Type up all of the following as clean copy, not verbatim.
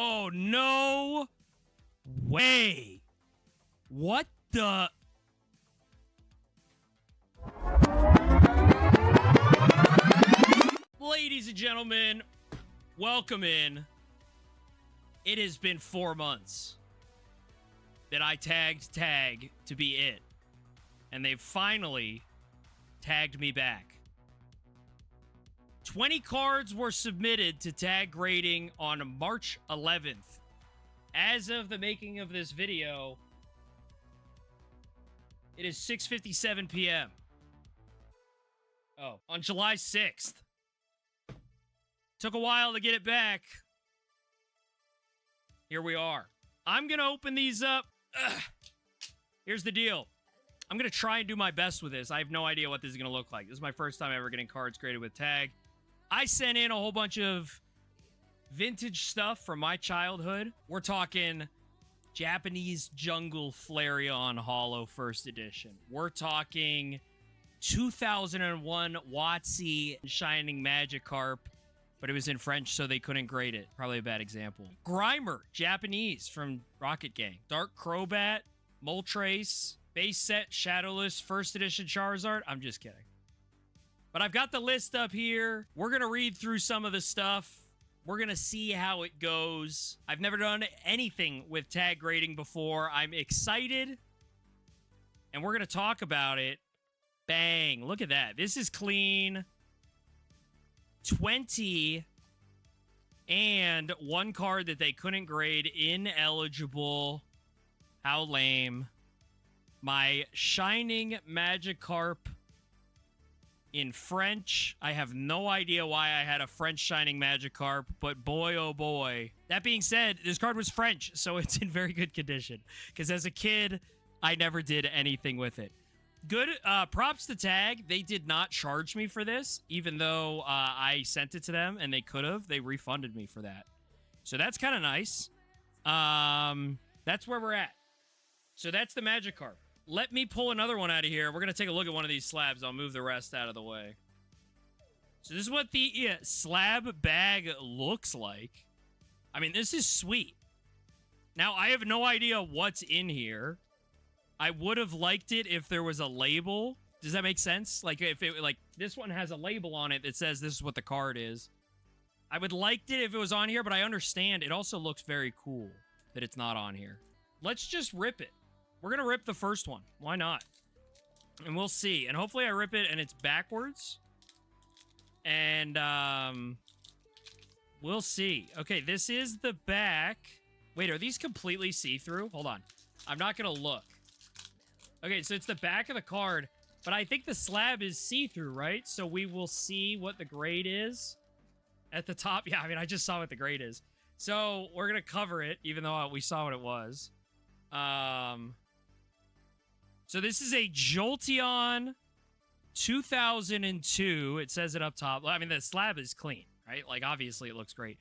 Oh, no way. What the? Ladies and gentlemen, welcome in. It has been 4 months that I tagged Tag to be it. And they've finally tagged me back. 20 cards were submitted to tag grading on March 11th. As of the making of this video, it is 6:57 p.m. Oh, on July 6th. Took a while to get it back. Here we are. I'm going to open these up. Ugh. Here's the deal. I'm going to try and do my best with this. I have no idea what this is going to look like. This is my first time ever getting cards graded with tag. I sent in a whole bunch of vintage stuff from my childhood. We're talking Japanese Jungle Flareon Holo First Edition. We're talking 2001 WotC Shining Magikarp, but it was in French, so they couldn't grade it. Probably a bad example. Grimer, Japanese, from Rocket Gang. Dark Crobat, Moltres, base set Shadowless First Edition Charizard. I'm just kidding. But I've got the list up here. We're going to read through some of the stuff. We're going to see how it goes. I've never done anything with tag grading before. I'm excited. And we're going to talk about it. Bang. Look at that. This is clean. 20 and one card that they couldn't grade. Ineligible. How lame. My Shining Magikarp in French. I have no idea why I had a French Shining Magikarp, but boy, oh boy. That being said, this card was French, so it's in very good condition. Because as a kid, I never did anything with it. Good props to Tag. They did not charge me for this, even though I sent it to them, and they could have. They refunded me for that. So that's kind of nice. That's where we're at. So that's the Magikarp. Let me pull another one out of here. We're going to take a look at one of these slabs. I'll move the rest out of the way. So this is what the slab bag looks like. I mean, this is sweet. Now, I have no idea what's in here. I would have liked it if there was a label. Does that make sense? Like, if it, like, this one has a label on it that says this is what the card is. I would liked it if it was on here, but I understand. It also looks very cool that it's not on here. Let's just rip it. We're going to rip the first one. Why not? And we'll see. And hopefully I rip it and it's backwards. And, we'll see. Okay, this is the back. Wait, are these completely see-through? Hold on. I'm not going to look. Okay, so it's the back of the card. But I think the slab is see-through, right? So we will see what the grade is at the top. Yeah, I mean, I just saw what the grade is. So we're going to cover it, even though we saw what it was. So this is a Jolteon 2002. It says it up top. I mean, the slab is clean, right? Like, obviously, it looks great.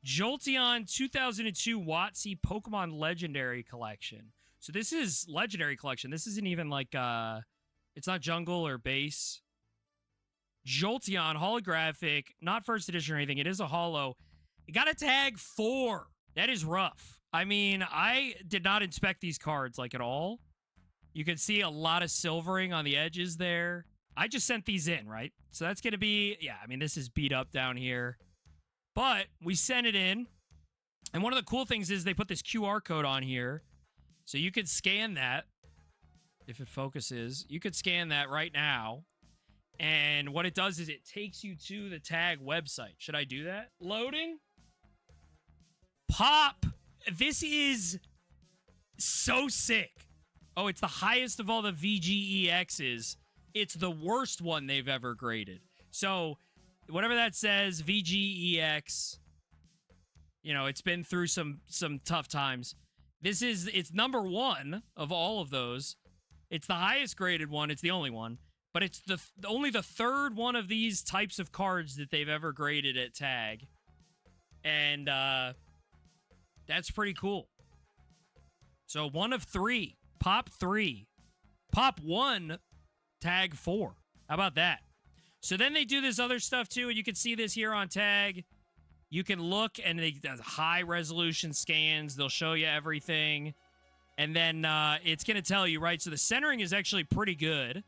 Jolteon 2002 WotC Pokemon Legendary Collection. So this is Legendary Collection. This isn't even like, it's not Jungle or Base. Jolteon Holographic, not First Edition or anything. It is a Holo. It got a tag 4. That is rough. I mean, I did not inspect these cards, like, at all. You can see a lot of silvering on the edges there. I just sent these in, right? So that's going to be, yeah, I mean, this is beat up down here. But we sent it in. And one of the cool things is they put this QR code on here. So you could scan that. If it focuses, you could scan that right now. And what it does is it takes you to the tag website. Should I do that? Loading. Pop. This is so sick. Oh, it's the highest of all the VGEXs. It's the worst one they've ever graded. So, whatever that says, VGEX, you know, it's been through some tough times. It's number 1 of all of those. It's the highest graded one. It's the only one. But it's only the third one of these types of cards that they've ever graded at tag. And, that's pretty cool. So, 1 of 3. Pop 3. Pop 1. Tag 4. How about that? So then they do this other stuff too, and you can see this here on tag. You can look, and they high resolution scans. They'll show you everything. And then it's going to tell you, right? So the centering is actually pretty good.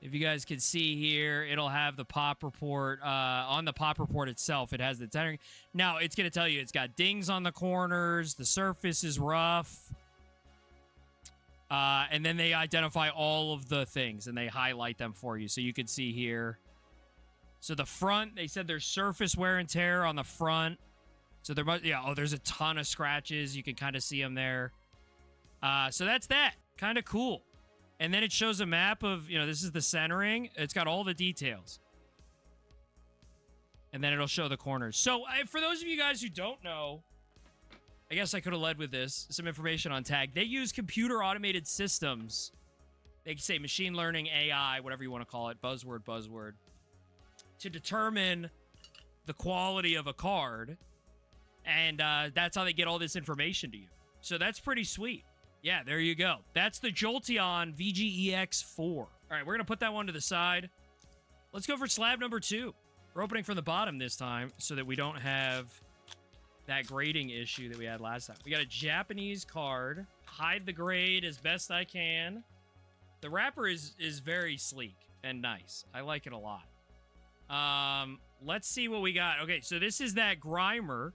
If you guys can see here, it'll have the pop report. On the pop report itself, it has the centering. Now, it's going to tell you it's got dings on the corners. The surface is rough. And then they identify all of the things, and they highlight them for you. So you can see here. So the front, they said there's surface wear and tear on the front. So there must, there's a ton of scratches. You can kind of see them there. So that's that. Kind of cool. And then it shows a map of, this is the centering. It's got all the details. And then it'll show the corners. So for those of you guys who don't know, I guess I could have led with this. Some information on Tag. They use computer automated systems. They can say machine learning, AI, whatever you want to call it. Buzzword. To determine the quality of a card. And that's how they get all this information to you. So that's pretty sweet. Yeah, there you go. That's the Jolteon VGEX4. All right, we're going to put that one to the side. Let's go for slab number 2. We're opening from the bottom this time so that we don't have that grading issue that we had last time. We got a Japanese card. Hide the grade as best I can. The wrapper is very sleek and nice. I like it a lot. Let's see what we got. Okay, so this is that Grimer.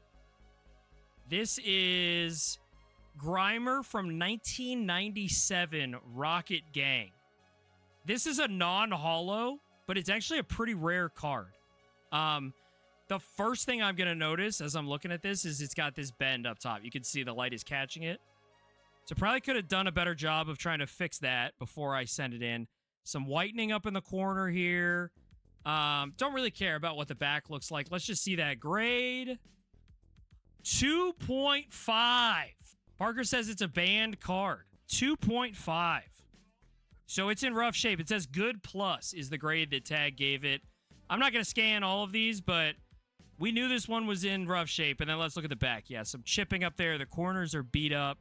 This is Grimer from 1997 Rocket Gang. This is a non-holo, but it's actually a pretty rare card. The first thing I'm going to notice as I'm looking at this is it's got this bend up top. You can see the light is catching it. So probably could have done a better job of trying to fix that before I send it in. Some whitening up in the corner here. Don't really care about what the back looks like. Let's just see that grade. 2.5. Parker says it's a banned card. 2.5. So it's in rough shape. It says good plus is the grade that Tag gave it. I'm not going to scan all of these, but we knew this one was in rough shape. And then let's look at the back. Yeah, some chipping up there. The corners are beat up.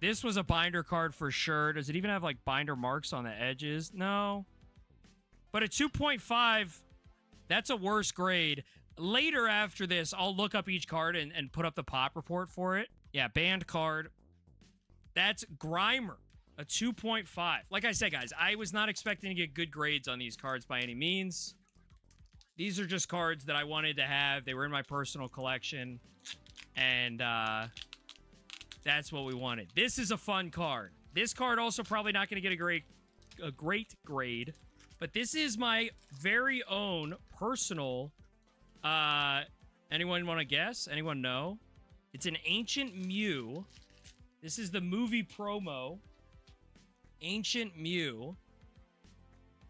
This was a binder card for sure. Does it even have, like, binder marks on the edges? No. But a 2.5, that's a worse grade. Later after this, I'll look up each card and put up the pop report for it. Yeah, banned card. That's Grimer, a 2.5. Like I said, guys, I was not expecting to get good grades on these cards by any means. These are just cards that I wanted to have. They were in my personal collection. And that's what we wanted. This is a fun card. This card also probably not going to get a great grade. But this is my very own personal... anyone want to guess? Anyone know? It's an Ancient Mew. This is the movie promo. Ancient Mew.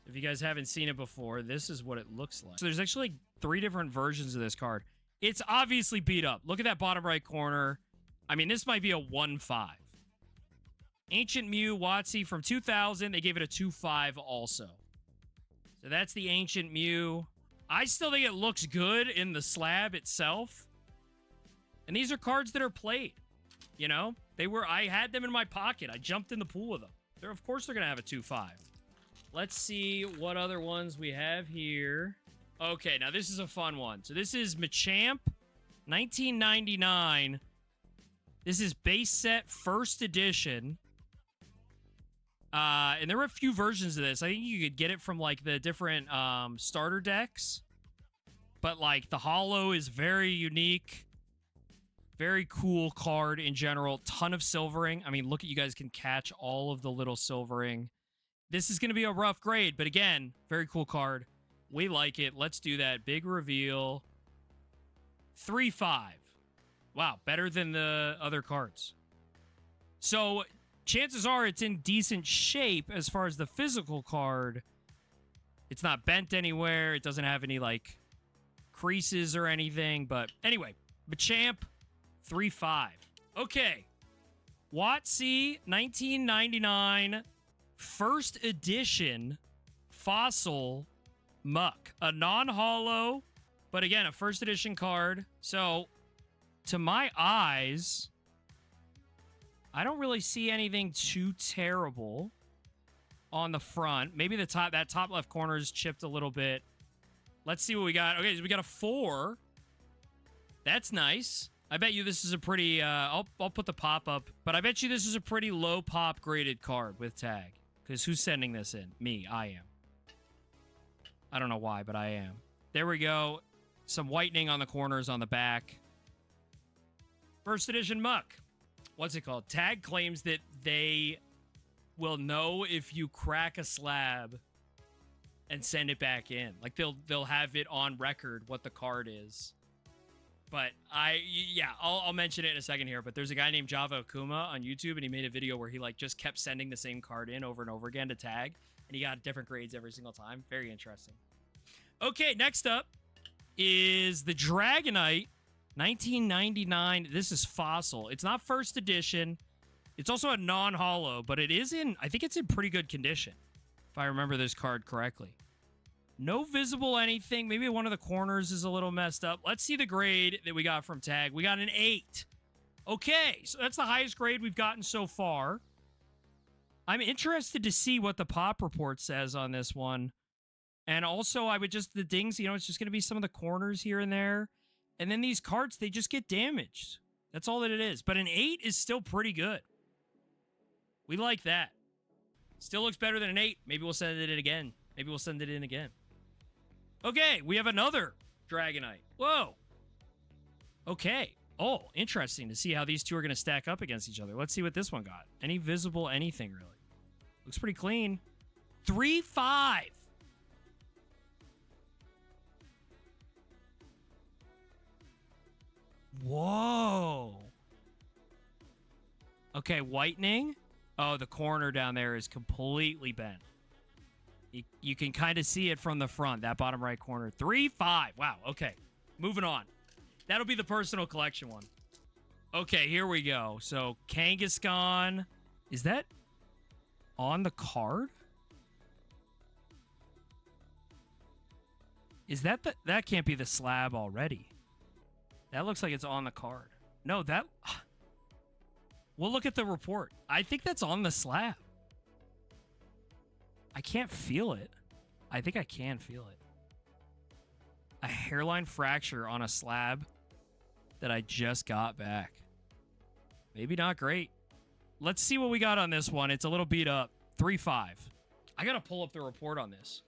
If you guys haven't seen it before, this is what it looks like. So there's actually 3 different versions of this card. It's obviously beat up. Look at that bottom right corner. I mean, this might be a 1.5. Ancient Mew, WotC from 2000. They gave it a 2.5 also. So that's the Ancient Mew. I still think it looks good in the slab itself. And these are cards that are played. You know? I had them in my pocket. I jumped in the pool with them. Of course they're going to have a 2.5. Let's see what other ones we have here. Okay, now this is a fun one. So this is Machamp, 1999. This is base set first edition. And there were a few versions of this. I think you could get it from, like, the different starter decks. But, like, the holo is very unique. Very cool card in general. Ton of silvering. I mean, look at you guys can catch all of the little silvering. This is going to be a rough grade. But, again, very cool card. We like it. Let's do that. Big reveal. 3.5. Wow, better than the other cards. So... chances are it's in decent shape as far as the physical card. It's not bent anywhere. It doesn't have any, like, creases or anything. But anyway, Machamp, 3.5. Okay. WotC, 1999, first edition Fossil Muck. A non-holo, but again, a first edition card. So, to my eyes... I don't really see anything too terrible on the front. Maybe that top left corner is chipped a little bit. Let's see what we got. Okay, so we got a 4. That's nice. I bet you this is a pretty, I'll put the pop up, but I bet you this is a pretty low pop graded card with tag. Because who's sending this in? Me. I am. I don't know why, but I am. There we go. Some whitening on the corners on the back. First edition Muck. What's it called? Tag claims that they will know if you crack a slab and send it back in. Like they'll have it on record what the card is. But I'll mention it in a second here. But there's a guy named Java Akuma on YouTube, and he made a video where he like just kept sending the same card in over and over again to tag, and he got different grades every single time. Very interesting. Okay, next up is the Dragonite 1999. This is fossil. It's not first edition. It's also a non-holo, but it is in, I think it's in pretty good condition, if I remember this card correctly. No visible anything. Maybe one of the corners is a little messed up. Let's see the grade that we got from tag. We got an 8. Okay, so that's the highest grade we've gotten so far. I'm interested to see what the pop report says on this one. And also, I would just, the dings, you know, it's just going to be some of the corners here and there. And then these cards, they just get damaged. That's all that it is. But an 8 is still pretty good. We like that. Still looks better than an 8. Maybe we'll send it in again. Maybe we'll send it in again. Okay, we have another Dragonite. Whoa. Okay. Oh, interesting to see how these two are going to stack up against each other. Let's see what this one got. Any visible anything, really. Looks pretty clean. 3-5. Whoa. Okay, whitening. Oh, the corner down there is completely bent. You can kind of see it from the front, that bottom right corner. 3-5. Wow, okay. Moving on. That'll be the personal collection one. Okay, here we go. So, Kangaskhan. Is that on the card? Is that the... That can't be the slab already. That looks like it's on the card. No, that... We'll look at the report. I think that's on the slab. I can't feel it. I think I can feel it. A hairline fracture on a slab that I just got back. Maybe not great. Let's see what we got on this one. It's a little beat up. 3-5. I gotta pull up the report on this.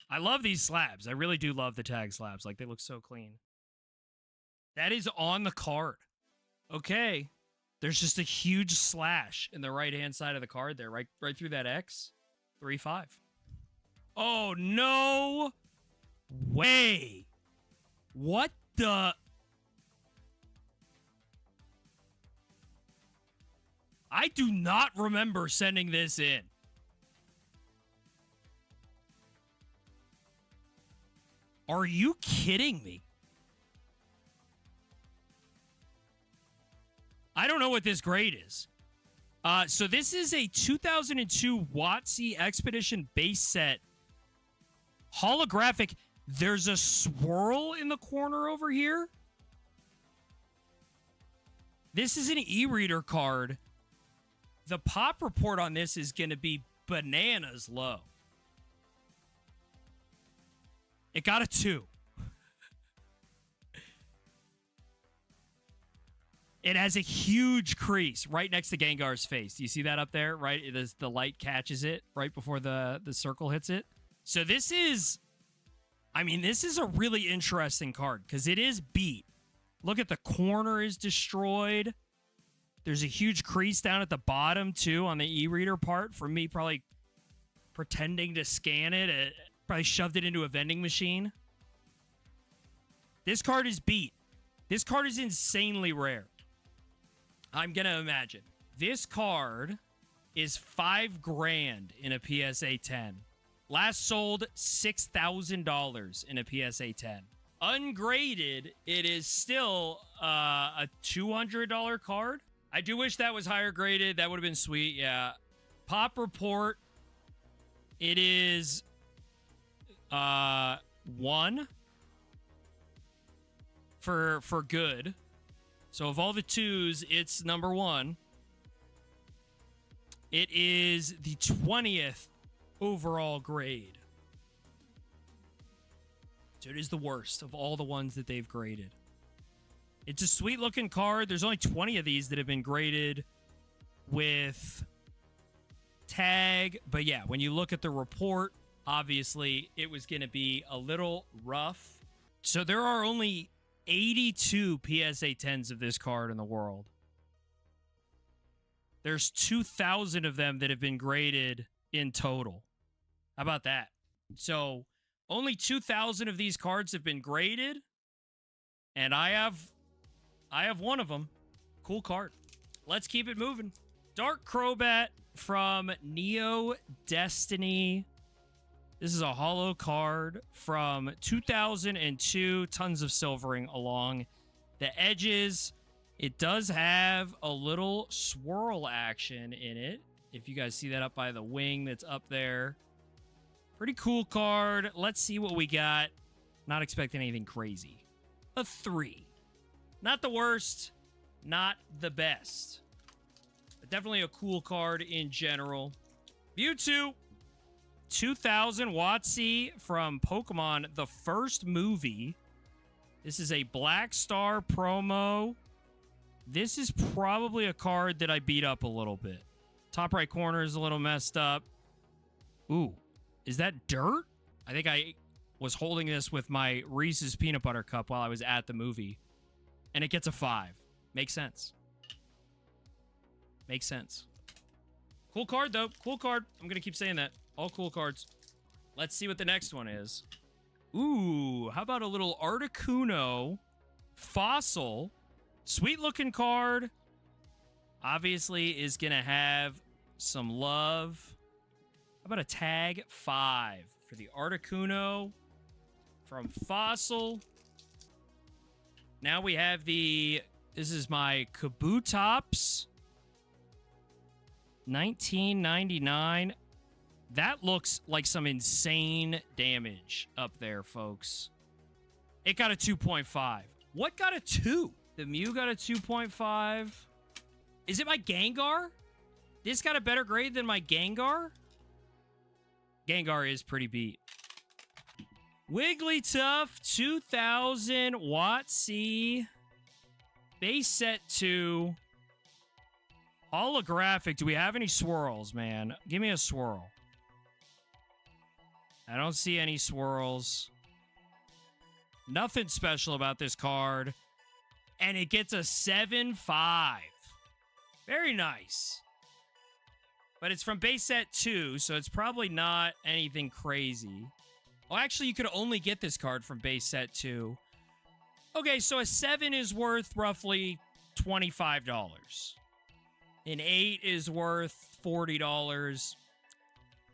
I love these slabs. I really do love the tag slabs. Like, they look so clean. That is on the card. Okay. There's just a huge slash in the right-hand side of the card there, right through that X. 3-5. Oh, no way. What the... I do not remember sending this in. Are you kidding me? I don't know what this grade is. So this is a 2002 WotC Expedition base set. Holographic. There's a swirl in the corner over here. This is an e-reader card. The pop report on this is going to be bananas low. It got a 2. It has a huge crease right next to Gengar's face. Do you see that up there? Right? It is, the light catches it right before the circle hits it. So this is... I mean, this is a really interesting card because it is beat. Look at the corner is destroyed. There's a huge crease down at the bottom, too, on the e-reader part. For me, probably pretending to scan it. It probably shoved it into a vending machine. This card is beat. This card is insanely rare. I'm going to imagine. This card is $5,000 in a PSA 10. Last sold $6,000 in a PSA 10. Ungraded, it is still a $200 card. I do wish that was higher graded. That would have been sweet, yeah. Pop report, it is 1 for good. So of all the 2s, it's number 1. It is the 20th overall grade. So it is the worst of all the ones that they've graded. It's a sweet looking card. There's only 20 of these that have been graded with tag. But yeah, when you look at the report, obviously it was going to be a little rough. So there are only 82 PSA 10s of this card in the world. There's 2,000 of them that have been graded in total. How about that? So only 2,000 of these cards have been graded, and I have one of them. Cool card. Let's keep it moving. Dark Crobat from Neo Destiny. This is a holo card from 2002. Tons of silvering along the edges. It does have a little swirl action in it. If you guys see that up by the wing that's up there. Pretty cool card. Let's see what we got. Not expecting anything crazy. A 3. Not the worst. Not the best. But definitely a cool card in general. Mewtwo. 2000 WotC from Pokemon, the first movie. This is a Black Star promo. This is probably a card that I beat up a little bit. Top right corner is a little messed up. Ooh, is that dirt? I think I was holding this with my Reese's Peanut Butter Cup while I was at the movie. And it gets a 5. Makes sense. Makes sense. Cool card, though. Cool card. I'm going to keep saying that. All cool cards. Let's see what the next one is. Ooh, how about a little Articuno Fossil? Sweet looking card. Obviously is going to have some love. How about a tag 5 for the Articuno from Fossil? Now we have the... This is my Kabutops. 1999. That looks like some insane damage up there, folks. It got a 2.5. What got a 2? The Mew got a 2.5. Is it my Gengar? This got a better grade than my Gengar? Gengar is pretty beat. Wigglytuff 2000 WotC. Base set 2. Holographic. Do we have any swirls, man? Give me a swirl. I don't see any swirls. Nothing special about this card. And it gets a 7.5. Very nice. But it's from base set 2, so it's probably not anything crazy. Oh, actually, you could only get this card from base set 2. Okay, so a 7 is worth roughly $25. An 8 is worth $40.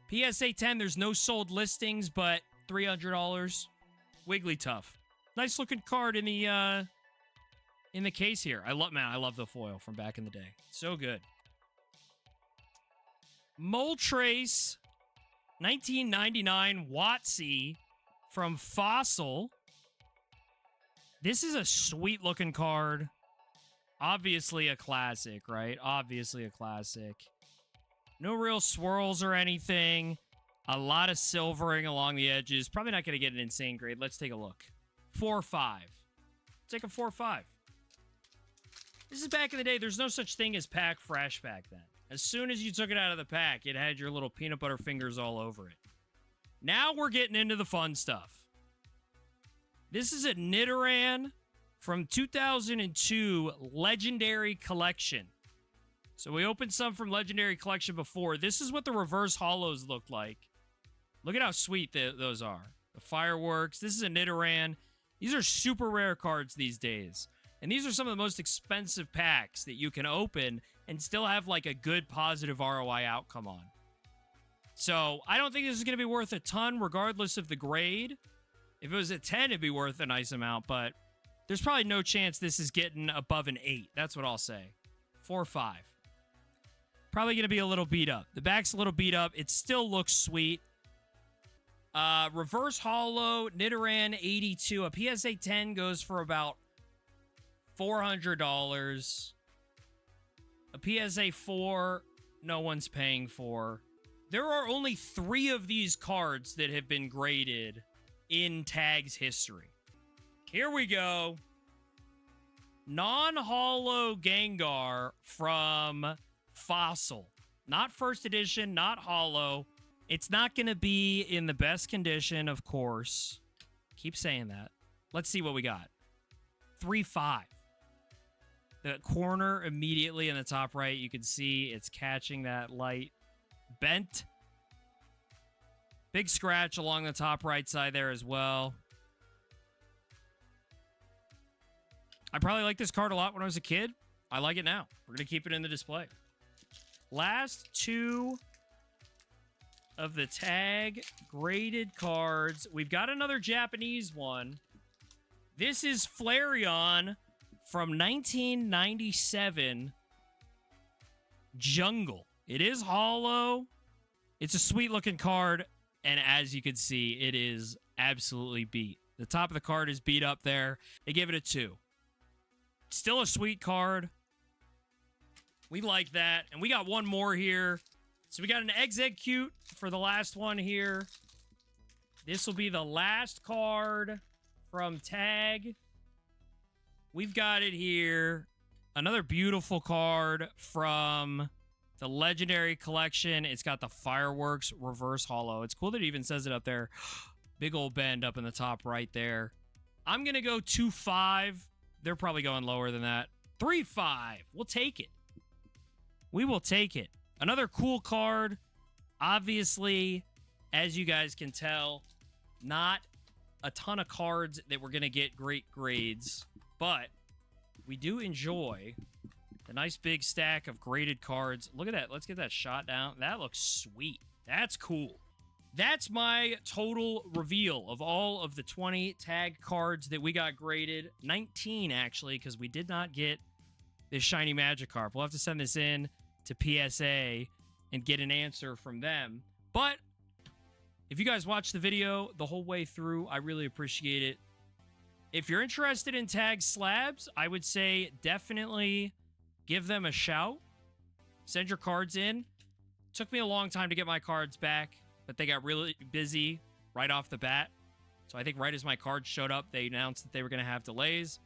PSA 10, there's no sold listings, but $300. Wigglytuff. Nice looking card in the case here. I love the foil from back in the day. So good. Moltres 1999 WotC from Fossil. This is a sweet looking card. Obviously a classic, right? Obviously a classic. No real swirls or anything. A lot of silvering along the edges. Probably not going to get an insane grade. Let's take a look. 4.5. Take a 4.5. This is back in the day. There's no such thing as pack fresh back then. As soon as you took it out of the pack, it had your little peanut butter fingers all over it. Now we're getting into the fun stuff. This is a Nidoran from 2002 Legendary Collection. So we opened some from Legendary Collection before. This is what the reverse holos look like. Look at how sweet those are. The fireworks. This is a Nidoran. These are super rare cards these days. And these are some of the most expensive packs that you can open and still have like a good positive ROI outcome on. So I don't think this is going to be worth a ton regardless of the grade. If it was a 10, it'd be worth a nice amount, but there's probably no chance this is getting above an 8. That's what I'll say. 4.5. Probably going to be a little beat up. The back's a little beat up. It still looks sweet. Reverse holo, Nidoran 82. A PSA 10 goes for about $400. A PSA 4, no one's paying for. There are only 3 of these cards that have been graded in Tag's history. Here we go. non-holo Gengar from Fossil. Not first edition, not holo. It's not going to be in the best condition, of course. Keep saying that. Let's see what we got. 3-5. The corner immediately in the top right, you can see it's catching that light. Bent. Big scratch along the top right side there as well. I probably liked this card a lot when I was a kid. I like it now. We're going to keep it in the display. Last two of the tag graded cards. We've got another Japanese one. This is Flareon from 1997. Jungle. It is holo. It's a sweet looking card. And as you can see, it is absolutely beat. The top of the card is beat up there. They give it a 2. Still a sweet card. We like that. And we got one more here. So we got an Execute for the last one here. This will be the last card from Tag. We've got it here. Another beautiful card from the Legendary Collection. It's got the Fireworks Reverse Holo. It's cool that it even says it up there. Big old bend up in the top right there. I'm going to go 2-5. They're probably going lower than that. 3-5. We'll take it. We will take it. Another cool card. Obviously, as you guys can tell, not a ton of cards that we're going to get great grades, but we do enjoy the nice big stack of graded cards. Look at that. Let's get that shot down. That looks sweet. That's cool. That's my total reveal of all of the 20 tag cards that we got graded. 19, actually, because we did not get this shiny Magikarp. We'll have to send this in to PSA and get an answer from them. But if you guys watch the video the whole way through, I really appreciate it. If you're interested in tag slabs, I would say definitely give them a shout. Send your cards in. Took me a long time to get my cards back, but they got really busy right off the bat. So I think right as my cards showed up, they announced that they were going to have delays.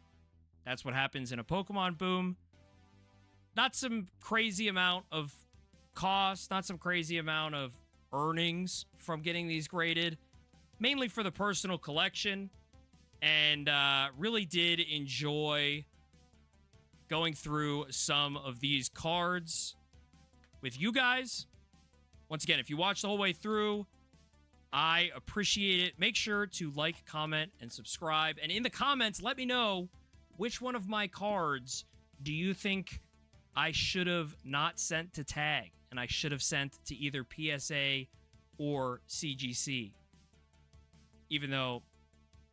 That's what happens in a Pokemon boom. Not some crazy amount of cost, not some crazy amount of earnings from getting these graded, mainly for the personal collection. And really did enjoy going through some of these cards with you guys. Once again, if you watch the whole way through, I appreciate it. Make sure to like, comment, and subscribe. And in the comments, let me know which one of my cards do you think I should have not sent to tag and I should have sent to either PSA or CGC, even though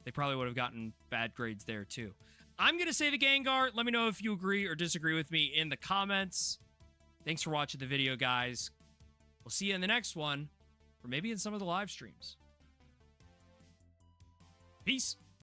they probably would have gotten bad grades there too. I'm going to say the Gengar. Let me know if you agree or disagree with me in the comments. Thanks for watching the video, guys. We'll see you in the next one, or maybe in some of the live streams. Peace.